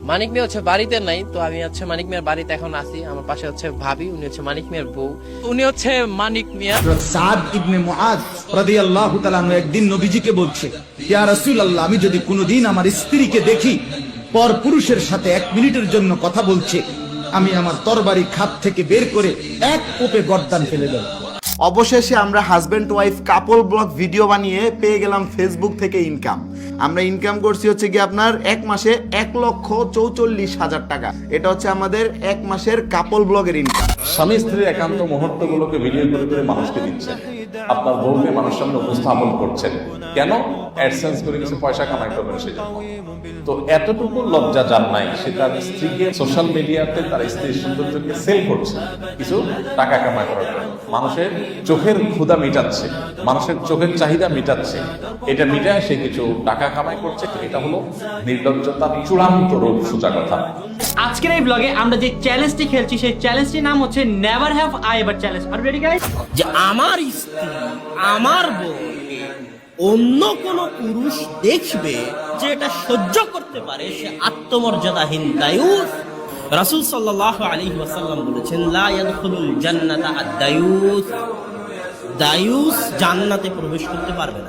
মানিক মিয়া হচ্ছে বাড়িতে নাই, তো আমি হচ্ছে মানিক মিয়ার বাড়িতে এখন আছি। আমার পাশে হচ্ছে ভাবি, উনি হচ্ছে মানিক মিয়ার বউ, উনি হচ্ছে মানিক মিয়া। সাদ ইবনে মুআদ রাদিয়াল্লাহু তাআলা আনহু একদিন নবীজিকে বলছে, ইয়া রাসূলুল্লাহ, আমি যদি কোনোদিন আমার স্ত্রীকে দেখি পর পুরুষের সাথে 1 মিনিটের জন্য কথা বলছে, আমি আমার তরবারি খাপ থেকে বের করে এক কোপে গর্দান ফেলে দেব। অবশেষে আমরা হাজব্যান্ড ওয়াইফ কাপল ব্লগ ভিডিও বানিয়ে পেয়ে গেলাম ফেসবুক থেকে ইনকাম। আমরা ইনকাম করছি হচ্ছে কি আপনার 1 মাসে 1,44,000 টাকা। এটা হচ্ছে আমাদের 1 মাসের কাপল ব্লগের ইনকাম। স্বামী স্ত্রীর একান্ত মুহূর্তগুলোকে ভিডিও করে করে মানুষকে দিচ্ছেন, আপনার বউকে মানুষের সামনে উপস্থাপন করছেন। কেন? অ্যাডসেন্স করে কিছু পয়সা কামাই করবেন সেজন্য। তো এতটুকু লজ্জা যার নাই, সে তার স্ত্রীকে সোশ্যাল মিডিয়াতে তার স্ত্রীর সৌন্দর্যকে সেল করছে কিছু টাকা কামাই করার জন্য। মানুষের চোখের ক্ষুধা মিটাচ্ছে, মানুষের চোখের চাহিদা মিটাচ্ছে, এটা মিটায় সে কিছু টাকা কামাই করছে। এটা হলো নির্লজ্জতার চূড়ান্ত রূপ, সোজা কথা। আজকের এই ব্লগে আমরা যে চ্যালেঞ্জটি খেলছি সেই চ্যালেঞ্জটির নাম হচ্ছে never have I ever challenge. আর রেডি গাইস? যে আমার স্ত্রী, আমার বউ অন্য কোন পুরুষ দেখবে যে এটা সহ্য করতে পারে, সে আত্মমর্যাদাহীন দায়ুস। রাসূল সাল্লাল্লাহু আলাইহি ওয়াসাল্লাম বলেছেন, লা ইয়াদখুলুল জান্নাতা আদ-দায়ুস। দায়ুস জান্নাতে প্রবেশ করতে পারবে না।